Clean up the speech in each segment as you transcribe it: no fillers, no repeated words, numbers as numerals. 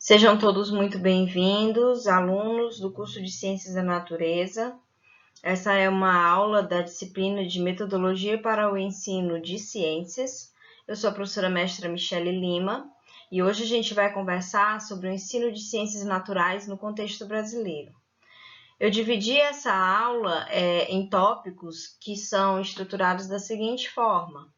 Sejam todos muito bem-vindos, alunos do curso de Ciências da Natureza. Essa é uma aula da disciplina de Metodologia para o Ensino de Ciências. Eu sou a professora mestra Michele Lima e hoje a gente vai conversar sobre o ensino de ciências naturais no contexto brasileiro. Eu dividi essa aula em tópicos que são estruturados da seguinte forma.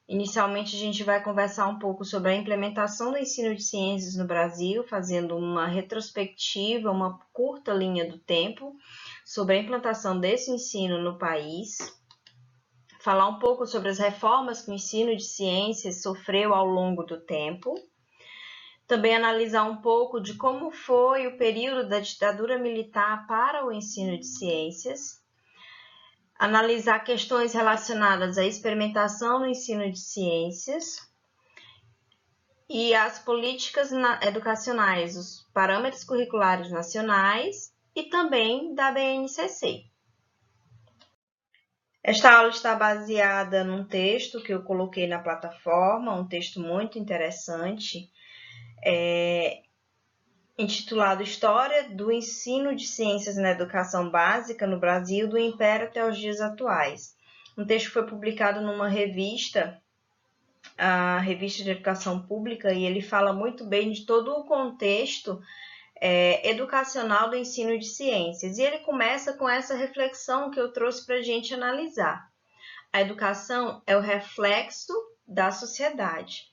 Inicialmente, a gente vai conversar um pouco sobre a implementação do ensino de ciências no Brasil, fazendo uma retrospectiva, uma curta linha do tempo, sobre a implantação desse ensino no país. Falar um pouco sobre as reformas que o ensino de ciências sofreu ao longo do tempo. Também analisar um pouco de como foi o período da ditadura militar para o ensino de ciências. Analisar questões relacionadas à experimentação no ensino de ciências e as políticas educacionais, os parâmetros curriculares nacionais e também da BNCC. Esta aula está baseada num texto que eu coloquei na plataforma, um texto muito interessante, intitulado História do Ensino de Ciências na Educação Básica no Brasil, do Império até os Dias Atuais. Um texto que foi publicado numa revista, a Revista de Educação Pública, e ele fala muito bem de todo o contexto educacional do ensino de ciências. E ele começa com essa reflexão que eu trouxe para a gente analisar. A educação é o reflexo da sociedade,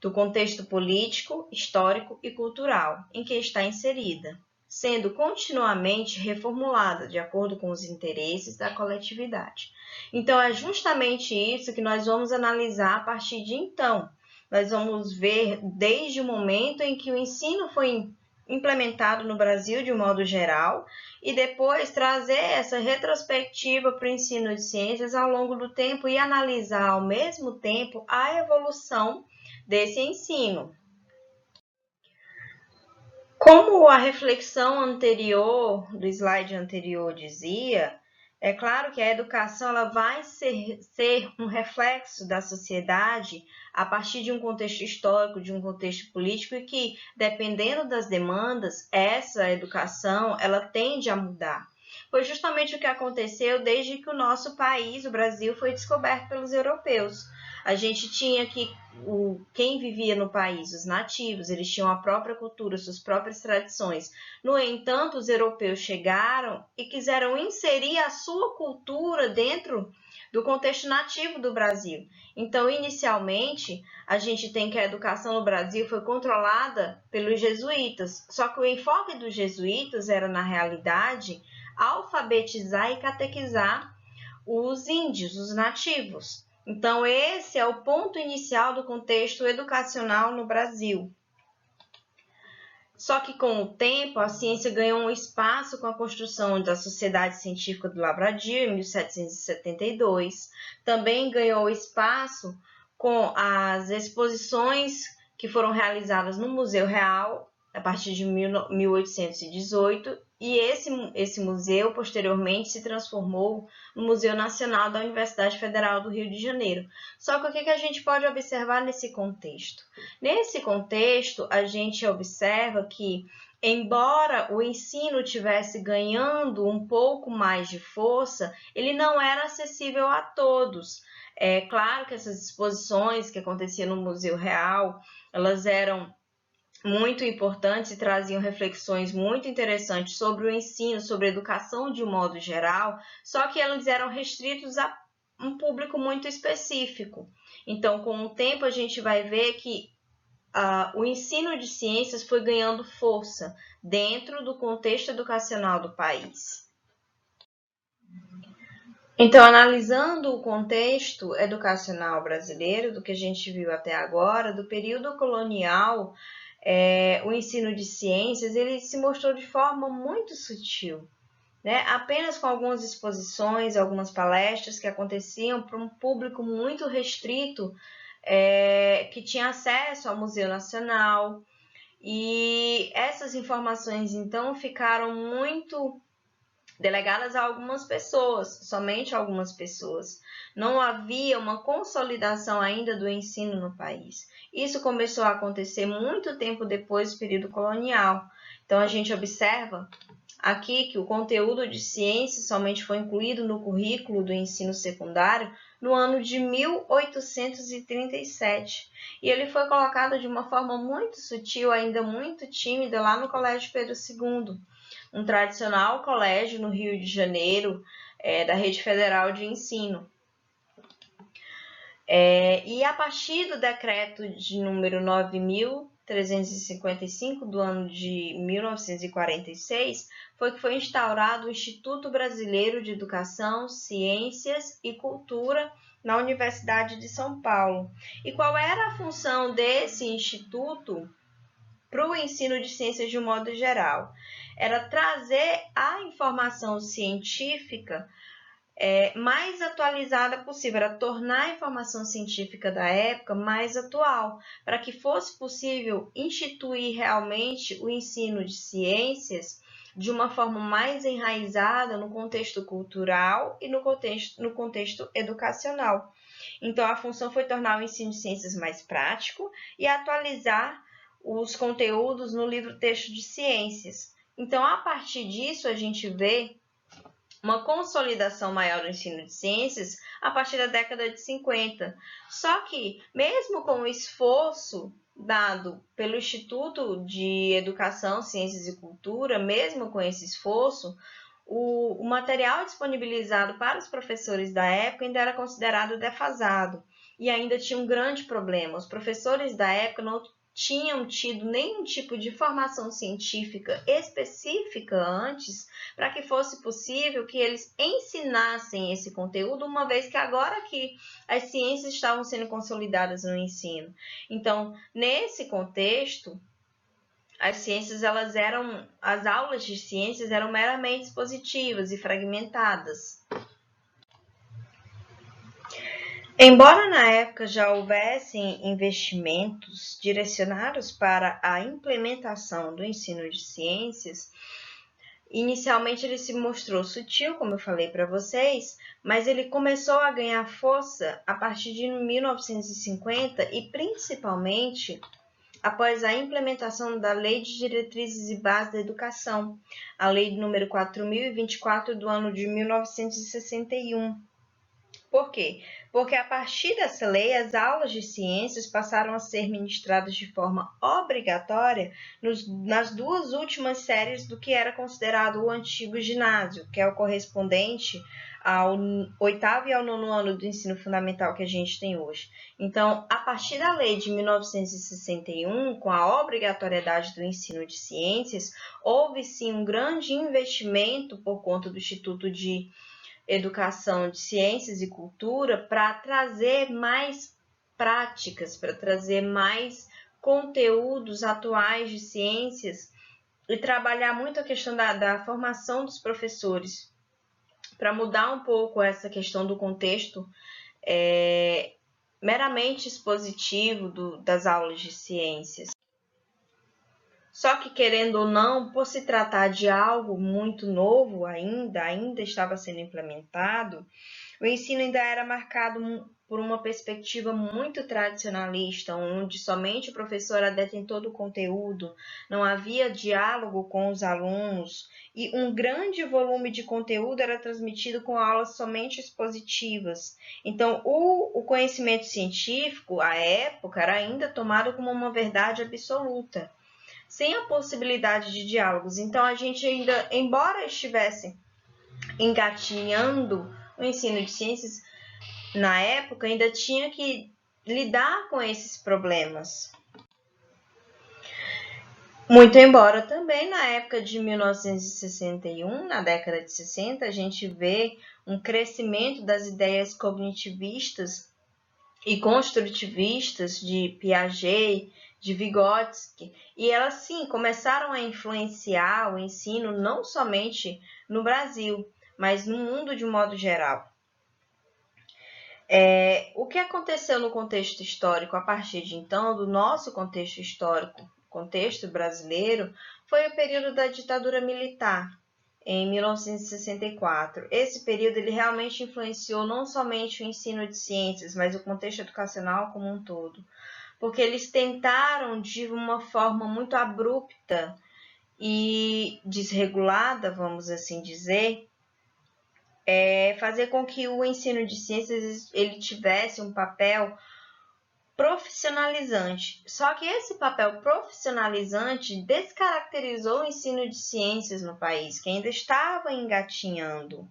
do contexto político, histórico e cultural em que está inserida, sendo continuamente reformulada de acordo com os interesses da coletividade. Então, é justamente isso que nós vamos analisar a partir de então. Nós vamos ver desde o momento em que o ensino foi implementado no Brasil de um modo geral e depois trazer essa retrospectiva para o ensino de ciências ao longo do tempo e analisar ao mesmo tempo a evolução desse ensino. Como a reflexão anterior, do slide anterior dizia, é claro que a educação ela vai ser um reflexo da sociedade a partir de um contexto histórico, de um contexto político e que, dependendo das demandas, essa educação ela tende a mudar. Foi justamente o que aconteceu desde que o nosso país, o Brasil, foi descoberto pelos europeus. A gente tinha que quem vivia no país, os nativos, eles tinham a própria cultura, suas próprias tradições. No entanto, os europeus chegaram e quiseram inserir a sua cultura dentro do contexto nativo do Brasil. Então, inicialmente, a gente tem que a educação no Brasil foi controlada pelos jesuítas, só que o enfoque dos jesuítas era, na realidade, alfabetizar e catequizar os índios, os nativos. Então, esse é o ponto inicial do contexto educacional no Brasil. Só que, com o tempo, a ciência ganhou um espaço com a construção da Sociedade Científica do Lavradio, em 1772. Também ganhou espaço com as exposições que foram realizadas no Museu Real, a partir de 1818, e esse museu, posteriormente, se transformou no Museu Nacional da Universidade Federal do Rio de Janeiro. Só que o que a gente pode observar nesse contexto? Nesse contexto, a gente observa que, embora o ensino tivesse ganhando um pouco mais de força, ele não era acessível a todos. É claro que essas exposições que aconteciam no Museu Real, elas eram muito importantes e traziam reflexões muito interessantes sobre o ensino, sobre a educação de um modo geral, só que eles eram restritos a um público muito específico. Então, com o tempo, a gente vai ver que o ensino de ciências foi ganhando força dentro do contexto educacional do país. Então, analisando o contexto educacional brasileiro, do que a gente viu até agora, do período colonial, o ensino de ciências ele se mostrou de forma muito sutil, né? Apenas com algumas exposições, algumas palestras que aconteciam para um público muito restrito, que tinha acesso ao Museu Nacional, e essas informações então ficaram muito delegadas a algumas pessoas, somente a algumas pessoas. Não havia uma consolidação ainda do ensino no país. Isso começou a acontecer muito tempo depois do período colonial. Então, a gente observa aqui que o conteúdo de ciências somente foi incluído no currículo do ensino secundário no ano de 1837. E ele foi colocado de uma forma muito sutil, ainda muito tímida, lá no Colégio Pedro II, um tradicional colégio no Rio de Janeiro, da Rede Federal de Ensino. E a partir do decreto de número 9.355 do ano de 1946, foi que foi instaurado o Instituto Brasileiro de Educação, Ciências e Cultura na Universidade de São Paulo. E qual era a função desse instituto para o ensino de ciências de um modo geral? Era trazer a informação científica mais atualizada possível, era tornar a informação científica da época mais atual, para que fosse possível instituir realmente o ensino de ciências de uma forma mais enraizada no contexto cultural e no contexto educacional. Então, a função foi tornar o ensino de ciências mais prático e atualizar os conteúdos no livro-texto de ciências. Então, a partir disso, a gente vê uma consolidação maior do ensino de ciências a partir da década de 50. Só que, mesmo com o esforço dado pelo Instituto de Educação, Ciências e Cultura, mesmo com esse esforço, o material disponibilizado para os professores da época ainda era considerado defasado. E ainda tinha um grande problema. Os professores da época não tinham tido nenhum tipo de formação científica específica antes para que fosse possível que eles ensinassem esse conteúdo, uma vez que agora que as ciências estavam sendo consolidadas no ensino. Então, nesse contexto, as aulas de ciências eram meramente expositivas e fragmentadas. Embora na época já houvessem investimentos direcionados para a implementação do ensino de ciências, inicialmente ele se mostrou sutil, como eu falei para vocês, mas ele começou a ganhar força a partir de 1950 e principalmente após a implementação da Lei de Diretrizes e Bases da Educação, a Lei número 4.024 do ano de 1961. Por quê? Porque a partir dessa lei, as aulas de ciências passaram a ser ministradas de forma obrigatória nas duas últimas séries do que era considerado o antigo ginásio, que é o correspondente ao 8º e ao 9º ano do ensino fundamental que a gente tem hoje. Então, a partir da lei de 1961, com a obrigatoriedade do ensino de ciências, houve sim um grande investimento por conta do Instituto de Educação de Ciências e Cultura para trazer mais práticas, para trazer mais conteúdos atuais de ciências e trabalhar muito a questão da formação dos professores, para mudar um pouco essa questão do contexto meramente expositivo das aulas de ciências. Só que, querendo ou não, por se tratar de algo muito novo ainda estava sendo implementado, o ensino ainda era marcado por uma perspectiva muito tradicionalista, onde somente o professor era detentor do conteúdo, não havia diálogo com os alunos e um grande volume de conteúdo era transmitido com aulas somente expositivas. Então, o conhecimento científico, à época, era ainda tomado como uma verdade absoluta, sem a possibilidade de diálogos. Então, a gente ainda, embora estivesse engatinhando o ensino de ciências, na época ainda tinha que lidar com esses problemas. Muito embora também na época de 1961, na década de 60, a gente vê um crescimento das ideias cognitivistas e construtivistas de Piaget, de Vygotsky, e elas sim começaram a influenciar o ensino não somente no Brasil, mas no mundo de um modo geral. O que aconteceu no contexto histórico a partir de então, do nosso contexto histórico, contexto brasileiro, foi o período da ditadura militar. em 1964. Esse período ele realmente influenciou não somente o ensino de ciências, mas o contexto educacional como um todo, porque eles tentaram, de uma forma muito abrupta e desregulada, vamos assim dizer, fazer com que o ensino de ciências ele tivesse um papel profissionalizante. Só que esse papel profissionalizante descaracterizou o ensino de ciências no país, que ainda estava engatinhando.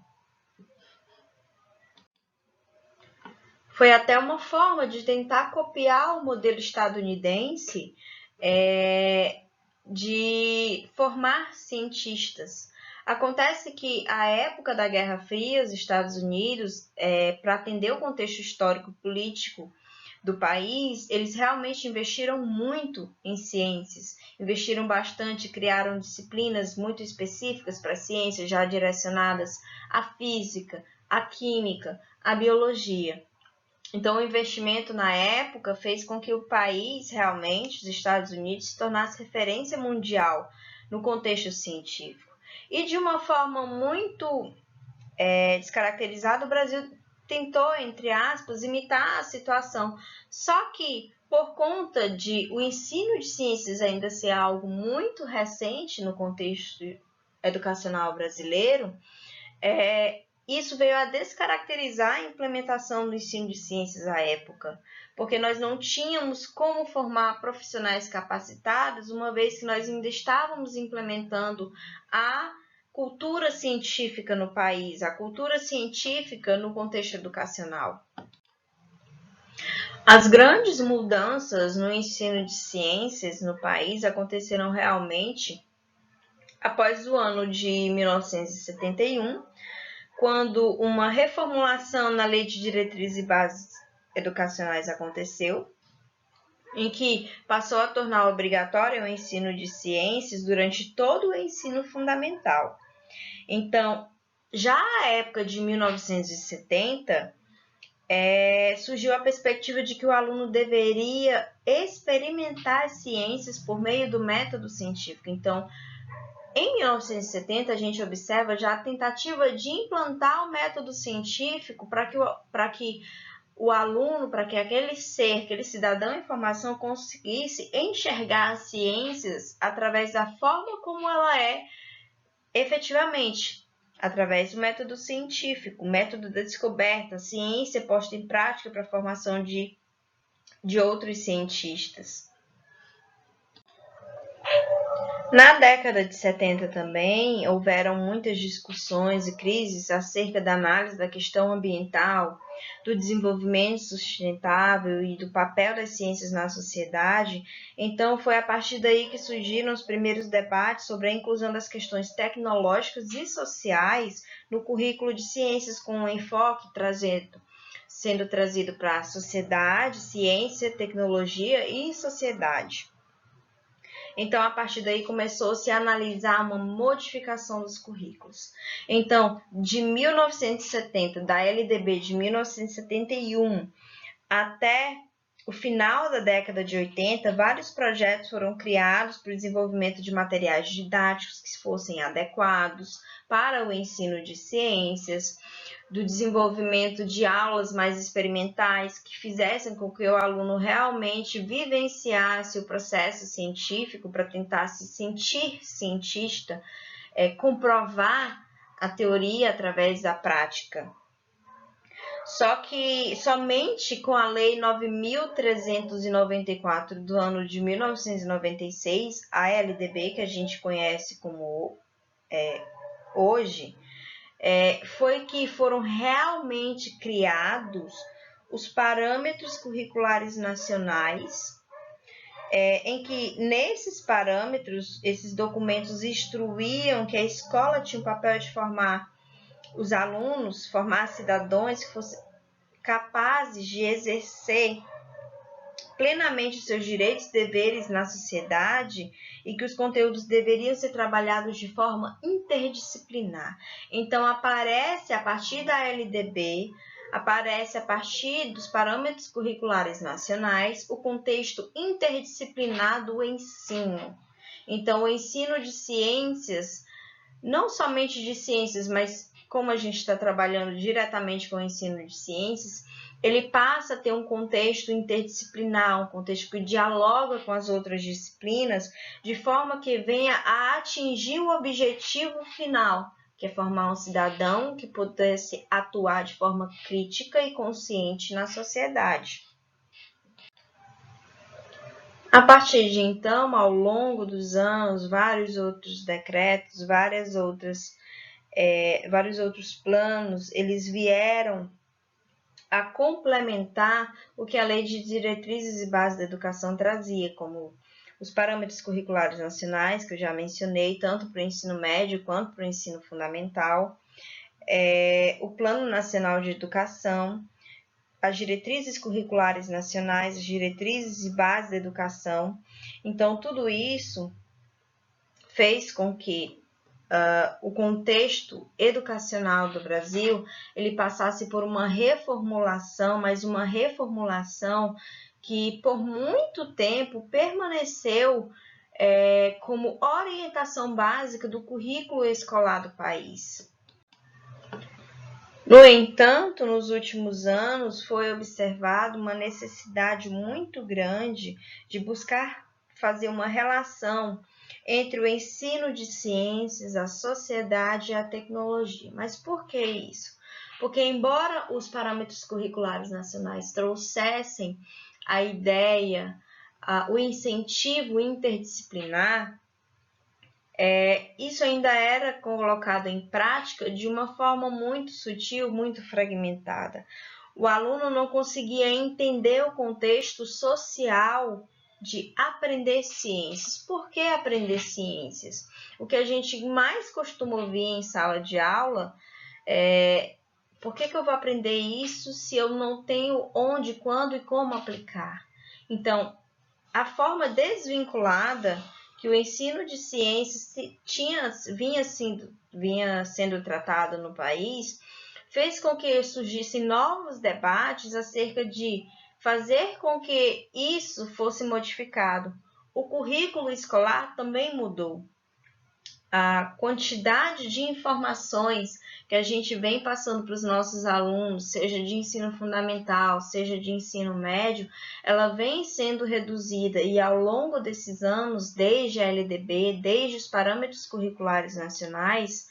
Foi até uma forma de tentar copiar o modelo estadunidense de formar cientistas. Acontece que a época da Guerra Fria, os Estados Unidos, para atender o contexto histórico-político do país, eles realmente investiram muito em ciências, investiram bastante, criaram disciplinas muito específicas para ciências, já direcionadas à física, à química, à biologia. Então, o investimento na época fez com que o país, realmente, os Estados Unidos, se tornasse referência mundial no contexto científico. E de uma forma muito descaracterizada, o Brasil tentou, entre aspas, imitar a situação. Só que, por conta de o ensino de ciências ainda ser algo muito recente no contexto educacional brasileiro, isso veio a descaracterizar a implementação do ensino de ciências à época, porque nós não tínhamos como formar profissionais capacitados, uma vez que nós ainda estávamos implementando a cultura científica no país, a cultura científica no contexto educacional. As grandes mudanças no ensino de ciências no país aconteceram realmente após o ano de 1971, quando uma reformulação na Lei de Diretrizes e Bases Educacionais aconteceu, em que passou a tornar obrigatório o ensino de ciências durante todo o ensino fundamental. Então, já na época de 1970, surgiu a perspectiva de que o aluno deveria experimentar as ciências por meio do método científico. Então, em 1970, a gente observa já a tentativa de implantar o método científico para que o aluno, para que aquele ser, aquele cidadão em formação conseguisse enxergar as ciências através da forma como ela é efetivamente, através do método científico, o método da descoberta, a ciência posta em prática para a formação de outros cientistas. Na década de 70 também houveram muitas discussões e crises acerca da análise da questão ambiental, do desenvolvimento sustentável e do papel das ciências na sociedade. Então foi a partir daí que surgiram os primeiros debates sobre a inclusão das questões tecnológicas e sociais no currículo de ciências, com um enfoque sendo trazido para a sociedade, ciência, tecnologia e sociedade. Então, a partir daí, começou-se a analisar uma modificação dos currículos. Então, de 1970, da LDB de 1971 até o final da década de 80, vários projetos foram criados para o desenvolvimento de materiais didáticos que fossem adequados para o ensino de ciências, do desenvolvimento de aulas mais experimentais que fizessem com que o aluno realmente vivenciasse o processo científico para tentar se sentir cientista, comprovar a teoria através da prática. Só que somente com a Lei 9.394 do ano de 1996, a LDB, que a gente conhece como hoje, foi que foram realmente criados os parâmetros curriculares nacionais, em que nesses parâmetros, esses documentos instruíam que a escola tinha o papel de formar os alunos, formar cidadãos que fossem capazes de exercer plenamente os seus direitos e deveres na sociedade e que os conteúdos deveriam ser trabalhados de forma interdisciplinar. Então, aparece a partir da LDB, aparece a partir dos parâmetros curriculares nacionais o contexto interdisciplinar do ensino. Então, o ensino de ciências não somente de ciências, mas como a gente está trabalhando diretamente com o ensino de ciências, ele passa a ter um contexto interdisciplinar, um contexto que dialoga com as outras disciplinas, de forma que venha a atingir o objetivo final, que é formar um cidadão que pudesse atuar de forma crítica e consciente na sociedade. A partir de então, ao longo dos anos, vários outros decretos, vários outros planos, eles vieram a complementar o que a Lei de Diretrizes e Bases da Educação trazia, como os parâmetros curriculares nacionais, que eu já mencionei, tanto para o ensino médio quanto para o ensino fundamental, o Plano Nacional de Educação, as diretrizes curriculares nacionais, as diretrizes e bases da educação. Então, tudo isso fez com que o contexto educacional do Brasil ele passasse por uma reformulação, mas uma reformulação que por muito tempo permaneceu como orientação básica do currículo escolar do país. No entanto, nos últimos anos foi observada uma necessidade muito grande de buscar fazer uma relação entre o ensino de ciências, a sociedade e a tecnologia. Mas por que isso? Porque, embora os parâmetros curriculares nacionais trouxessem a ideia, o incentivo interdisciplinar, isso ainda era colocado em prática de uma forma muito sutil, muito fragmentada. O aluno não conseguia entender o contexto social de aprender ciências. Por que aprender ciências? O que a gente mais costuma ouvir em sala de aula é: por que eu vou aprender isso se eu não tenho onde, quando e como aplicar? Então, a forma desvinculada que o ensino de ciências vinha sendo tratado no país, fez com que surgissem novos debates acerca de fazer com que isso fosse modificado. O currículo escolar também mudou. A quantidade de informações que a gente vem passando para os nossos alunos, seja de ensino fundamental, seja de ensino médio, ela vem sendo reduzida e ao longo desses anos, desde a LDB, desde os parâmetros curriculares nacionais,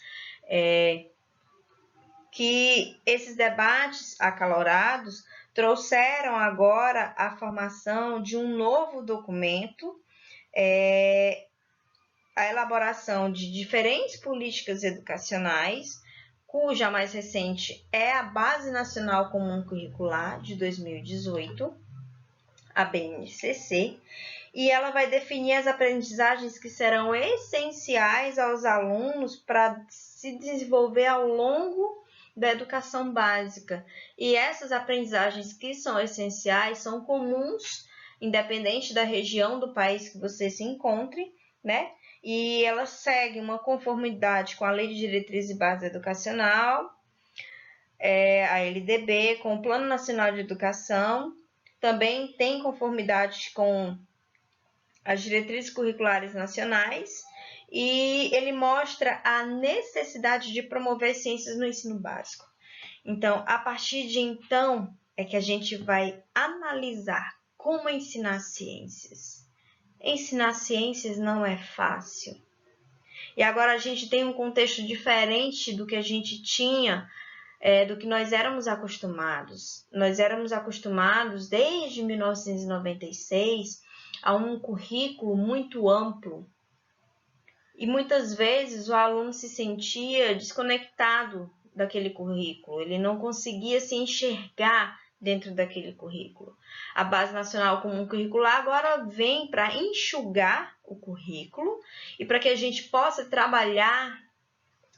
que esses debates acalorados trouxeram agora a formação de um novo documento, a elaboração de diferentes políticas educacionais, cuja mais recente é a Base Nacional Comum Curricular de 2018, a BNCC, e ela vai definir as aprendizagens que serão essenciais aos alunos para se desenvolver ao longo da educação básica. E essas aprendizagens que são essenciais são comuns, independente da região do país que você se encontre, né? E ela segue uma conformidade com a Lei de Diretrizes e Bases Educacional, a LDB, com o Plano Nacional de Educação, também tem conformidade com as diretrizes curriculares nacionais, e ele mostra a necessidade de promover ciências no ensino básico. Então, a partir de então, é que a gente vai analisar como ensinar ciências. Ensinar ciências não é fácil. E agora a gente tem um contexto diferente do que a gente tinha, do que nós éramos acostumados. Nós éramos acostumados desde 1996 a um currículo muito amplo. E muitas vezes o aluno se sentia desconectado daquele currículo, ele não conseguia se enxergar dentro daquele currículo. A Base Nacional Comum Curricular agora vem para enxugar o currículo e para que a gente possa trabalhar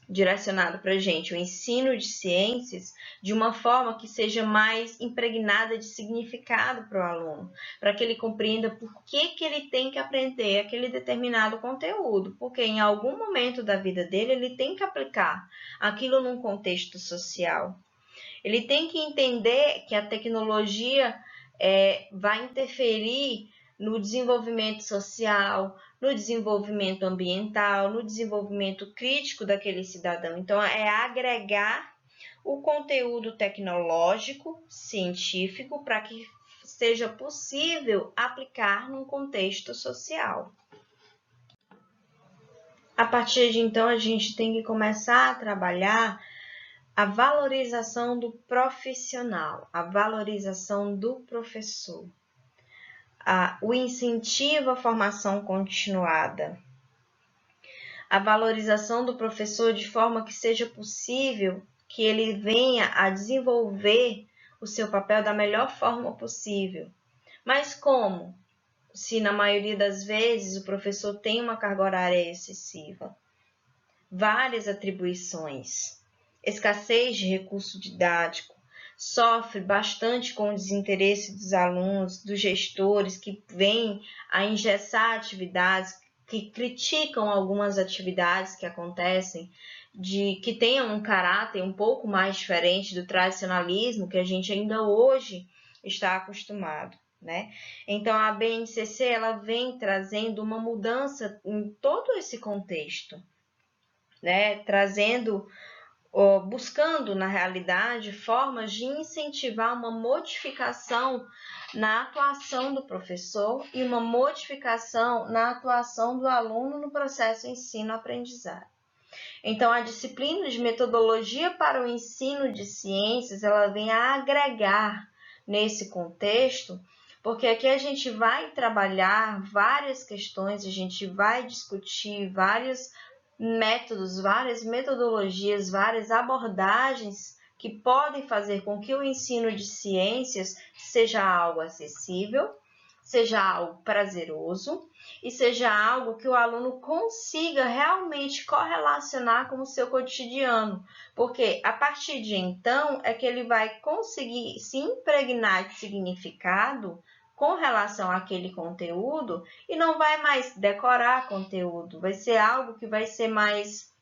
direcionado para a gente o ensino de ciências de uma forma que seja mais impregnada de significado para o aluno, para que ele compreenda por que ele tem que aprender aquele determinado conteúdo, porque em algum momento da vida dele ele tem que aplicar aquilo num contexto social. Ele tem que entender que a tecnologia vai interferir no desenvolvimento social, no desenvolvimento ambiental, no desenvolvimento crítico daquele cidadão. Então, é agregar o conteúdo tecnológico, científico, para que seja possível aplicar num contexto social. A partir de então, a gente tem que começar a trabalhar a valorização do profissional, a valorização do professor, o incentivo à formação continuada, a valorização do professor de forma que seja possível que ele venha a desenvolver o seu papel da melhor forma possível. Mas como? Se na maioria das vezes o professor tem uma carga horária excessiva, várias atribuições, escassez de recurso didático, sofre bastante com o desinteresse dos alunos, dos gestores que vêm a engessar atividades, que criticam algumas atividades que acontecem, que tenham um caráter um pouco mais diferente do tradicionalismo que a gente ainda hoje está acostumado. Né? Então, a BNCC ela vem trazendo uma mudança em todo esse contexto, né? Buscando, na realidade, formas de incentivar uma modificação na atuação do professor e uma modificação na atuação do aluno no processo ensino-aprendizagem. Então, a disciplina de metodologia para o ensino de ciências, ela vem a agregar nesse contexto, porque aqui a gente vai trabalhar várias questões, a gente vai discutir vários métodos, várias metodologias, várias abordagens que podem fazer com que o ensino de ciências seja algo acessível, seja algo prazeroso e seja algo que o aluno consiga realmente correlacionar com o seu cotidiano, porque a partir de então é que ele vai conseguir se impregnar de significado com relação àquele conteúdo e não vai mais decorar conteúdo, vai ser algo que vai ser mais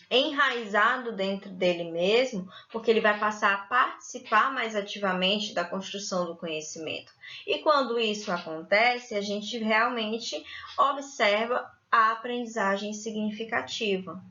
enraizado dentro dele mesmo, porque ele vai passar a participar mais ativamente da construção do conhecimento. E quando isso acontece, a gente realmente observa a aprendizagem significativa.